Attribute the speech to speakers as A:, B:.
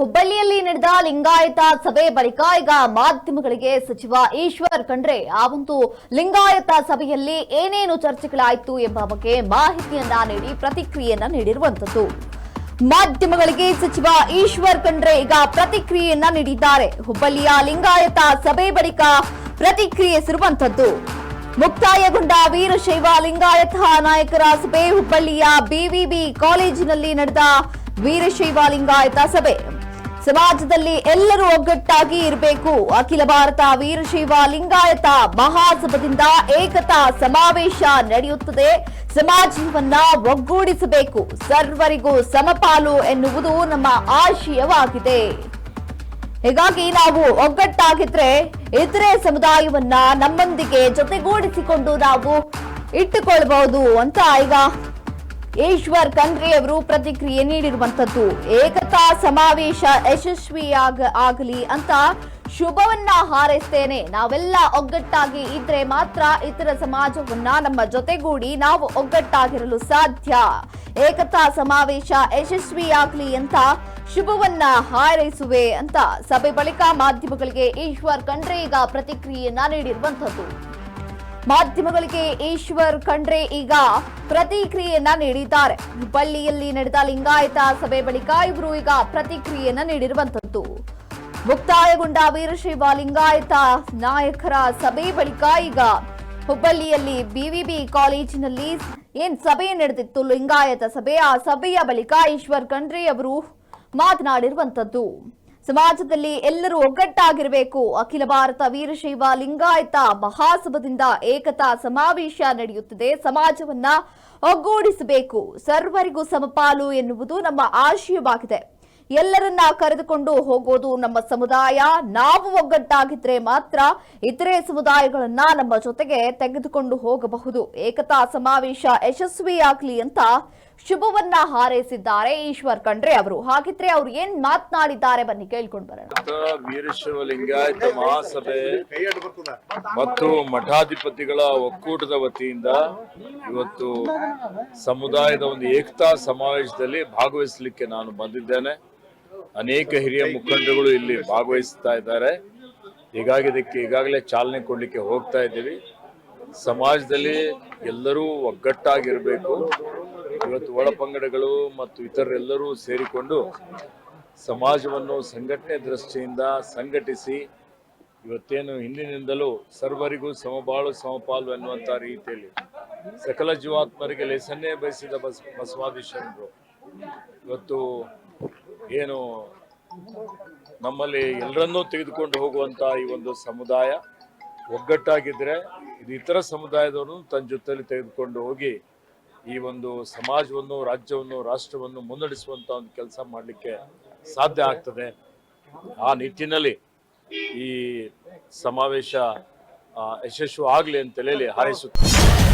A: ಹುಬ್ಬಳ್ಳಿಯಲ್ಲಿ ನಡೆದ ಲಿಂಗಾಯತ ಸಭೆ ಬಳಿಕ ಈಗ ಮಾಧ್ಯಮಗಳಿಗೆ ಸಚಿವ ಈಶ್ವರ್ ಖಂಡ್ರೆ ಆ ಒಂದು ಲಿಂಗಾಯತ ಸಭೆಯಲ್ಲಿ ಏನೇನು ಚರ್ಚೆಗಳಾಯಿತು ಎಂಬ ಬಗ್ಗೆ ಮಾಹಿತಿಯನ್ನ ನೀಡಿ ಪ್ರತಿಕ್ರಿಯೆಯನ್ನ ನೀಡಿರುವಂತದ್ದು. ಮಾಧ್ಯಮಗಳಿಗೆ ಸಚಿವ ಈಶ್ವರ್ ಖಂಡ್ರೆ ಈಗ ಪ್ರತಿಕ್ರಿಯೆಯನ್ನ ನೀಡಿದ್ದಾರೆ. ಹುಬ್ಬಳ್ಳಿಯ ಲಿಂಗಾಯತ ಸಭೆ ಬಳಿಕ ಪ್ರತಿಕ್ರಿಯಿಸಿರುವಂತದ್ದು. ಮುಕ್ತಾಯಗೊಂಡ ವೀರಶೈವ ಲಿಂಗಾಯತ ನಾಯಕರ ಸಭೆ ಹುಬ್ಬಳ್ಳಿಯ ಬಿವಿಬಿ ಕಾಲೇಜಿನಲ್ಲಿ ನಡೆದ ವೀರಶೈವ ಲಿಂಗಾಯತ ಸಭೆ. ಸಮಾಜದಲ್ಲಿ ಎಲ್ಲರೂ ಒಗ್ಗಟ್ಟಾಗಿ ಇರಬೇಕು. ಅಖಿಲ ಭಾರತ ವೀರಶೈವ ಲಿಂಗಾಯತ ಮಹಾಸಭದಿಂದ ಏಕತಾ ಸಮಾವೇಶ ನಡೆಯುತ್ತದೆ. ಸಮಾಜವನ್ನ ಒಗ್ಗೂಡಿಸಬೇಕು, ಸರ್ವರಿಗೂ ಸಮಪಾಲು ಎನ್ನುವುದು ನಮ್ಮ ಆಶಯವಾಗಿದೆ. ಹೀಗಾಗಿ ನಾವು ಒಗ್ಗಟ್ಟಾಗಿದ್ರೆ ಇತರೆ ಸಮುದಾಯವನ್ನ ನಮ್ಮೊಂದಿಗೆ ಜೊತೆಗೂಡಿಸಿಕೊಂಡು ನಾವು ಇಟ್ಟುಕೊಳ್ಳಬಹುದು ಅಂತ ಈಗ ಈಶ್ವರ್ ಖಂಡ್ರೆ ಅವರು ಪ್ರತಿಕ್ರಿಯೆ ನೀಡಿರುವಂತದ್ದು. ಏಕತಾ ಸಮಾವೇಶ ಯಶಸ್ವಿಯಾಗಲಿ ಅಂತ ಶುಭವನ್ನ ಹಾರೈಸ್ತೇನೆ. ನಾವೆಲ್ಲ ಒಗ್ಗಟ್ಟಾಗಿ ಇದ್ರೆ ಮಾತ್ರ ಇತರ ಸಮಾಜವನ್ನ ನಮ್ಮ ಜೊತೆಗೂಡಿ ನಾವು ಒಗ್ಗಟ್ಟಾಗಿರಲು ಸಾಧ್ಯ. ಏಕತಾ ಸಮಾವೇಶ ಯಶಸ್ವಿಯಾಗಲಿ ಅಂತ ಶುಭವನ್ನ ಹಾರೈಸುವೆ ಅಂತ ಸಭೆ ಬಳಿಕ ಮಾಧ್ಯಮಗಳಿಗೆ ಈಶ್ವರ್ ಖಂಡ್ರೆ ಈಗ ಪ್ರತಿಕ್ರಿಯೆಯನ್ನ ನೀಡಿರುವಂತದ್ದು. ಮಾಧ್ಯಮಗಳಿಗೆ ಈಶ್ವರ್ ಖಂಡ್ರೆ ಈಗ ಪ್ರತಿಕ್ರಿಯೆಯನ್ನ ನೀಡಿದ್ದಾರೆ. ಹುಬ್ಬಳ್ಳಿಯಲ್ಲಿ ನಡೆದ ಲಿಂಗಾಯತ ಸಭೆ ಬಳಿಕ ಇವರು ಈಗ ಪ್ರತಿಕ್ರಿಯೆಯನ್ನ ನೀಡಿರುವಂತದ್ದು. ಮುಕ್ತಾಯಗೊಂಡ ವೀರಶೈವ ಲಿಂಗಾಯತ ನಾಯಕರ ಸಭೆ ಬಳಿಕ ಈಗ ಹುಬ್ಬಳ್ಳಿಯಲ್ಲಿ ಬಿವಿಬಿ ಕಾಲೇಜಿನಲ್ಲಿ ಏನ್ ಸಭೆ ನಡೆದಿತ್ತು ಲಿಂಗಾಯತ ಸಭೆ, ಆ ಸಭೆಯ ಬಳಿಕ ಈಶ್ವರ್ ಖಂಡ್ರೆ ಅವರು ಮಾತನಾಡಿರುವಂತದ್ದು. ಸಮಾಜದಲ್ಲಿ ಎಲ್ಲರೂ ಒಗ್ಗಟ್ಟಾಗಿರಬೇಕು. ಅಖಿಲ ಭಾರತ ವೀರಶೈವ ಲಿಂಗಾಯತ ಮಹಾಸಭದಿಂದ ಏಕತಾ ಸಮಾವೇಶ ನಡೆಯುತ್ತದೆ. ಸಮಾಜವನ್ನ ಒಗ್ಗೂಡಿಸಬೇಕು, ಸರ್ವರಿಗೂ ಸಮಪಾಲು ಎನ್ನುವುದು ನಮ್ಮ ಆಶಯವಾಗಿದೆ. ಎಲ್ಲರನ್ನ ಕರೆದುಕೊಂಡು ಹೋಗೋದು ನಮ್ಮ ಸಮುದಾಯ. ನಾವು ಒಗ್ಗಟ್ಟಾಗಿದ್ರೆ ಮಾತ್ರ ಇತರೆ ಸಮುದಾಯಗಳನ್ನ ನಮ್ಮ ಜೊತೆಗೆ ತೆಗೆದುಕೊಂಡು ಹೋಗಬಹುದು. ಏಕತಾ ಸಮಾವೇಶ ಯಶಸ್ವಿಯಾಗಲಿ ಅಂತ ಶುಭವನ್ನ ಹಾರೈಸಿದ್ದಾರೆ ಈಶ್ವರ್ ಖಂಡ್ರೆ ಅವರು. ಹಾಗಿದ್ರೆ ಅವ್ರು ಏನ್ ಮಾತನಾಡಿದ್ದಾರೆ ಬನ್ನಿ ಕೇಳ್ಕೊಂಡು ಬರೋಣ.
B: ವೀರಶೈವ ಲಿಂಗಾಯತ ಮಹಾಸಭೆ ಮತ್ತು ಮಠಾಧಿಪತಿಗಳ ಒಕ್ಕೂಟದ ವತಿಯಿಂದ ಇವತ್ತು ಸಮುದಾಯದ ಒಂದು ಏಕತಾ ಸಮಾವೇಶದಲ್ಲಿ ಭಾಗವಹಿಸಲಿಕ್ಕೆ ನಾನು ಬಂದಿದ್ದೇನೆ. ಅನೇಕ ಹಿರಿಯ ಮುಖಂಡರುಗಳು ಇಲ್ಲಿ ಭಾಗವಹಿಸ್ತಾ ಇದ್ದಾರೆ. ಹೀಗಾಗಿ ಇದಕ್ಕೆ ಈಗಾಗಲೇ ಚಾಲನೆ ಕೊಡ್ಲಿಕ್ಕೆ ಹೋಗ್ತಾ ಇದ್ದೀವಿ. ಸಮಾಜದಲ್ಲಿ ಎಲ್ಲರೂ ಒಗ್ಗಟ್ಟಾಗಿರಬೇಕು. ಇವತ್ತು ಒಳಪಂಗಡಗಳು ಮತ್ತು ಇತರರೆಲ್ಲರೂ ಸೇರಿಕೊಂಡು ಸಮಾಜವನ್ನು ಸಂಘಟನೆ ದೃಷ್ಟಿಯಿಂದ ಸಂಘಟಿಸಿ ಇವತ್ತೇನು ಹಿಂದಿನಿಂದಲೂ ಸರ್ವರಿಗೂ ಸಮಬಾಳು ಸಮಪಾಲು ಎನ್ನುವಂಥ ರೀತಿಯಲ್ಲಿ ಸಕಲ ಜೀವಾತ್ಮರಿಗೆ ಲೇಸನ್ನೇ ಬಯಸಿದ ಬಸವಾದೀಶರು ಇವತ್ತು ಏನು ನಮ್ಮಲ್ಲಿ ಎಲ್ಲರನ್ನೂ ತೆಗೆದುಕೊಂಡು ಹೋಗುವಂಥ ಈ ಒಂದು ಸಮುದಾಯ ಒಗ್ಗಟ್ಟಾಗಿದ್ದರೆ ಇದು ಇತರ ಸಮುದಾಯದವರು ತನ್ನ ಜೊತೆಯಲ್ಲಿ ತೆಗೆದುಕೊಂಡು ಹೋಗಿ ಈ ಒಂದು ಸಮಾಜವನ್ನು, ರಾಜ್ಯವನ್ನು, ರಾಷ್ಟ್ರವನ್ನು ಮುನ್ನಡೆಸುವಂತ ಒಂದು ಕೆಲಸ ಮಾಡಲಿಕ್ಕೆ ಸಾಧ್ಯ ಆಗ್ತದೆ. ಆ ನಿಟ್ಟಿನಲ್ಲಿ ಈ ಸಮಾವೇಶ ಯಶಸ್ವಿ ಆಗಲಿ ಅಂತ ಹೇಳಿ ಹಾರೈಸುತ್ತೇನೆ.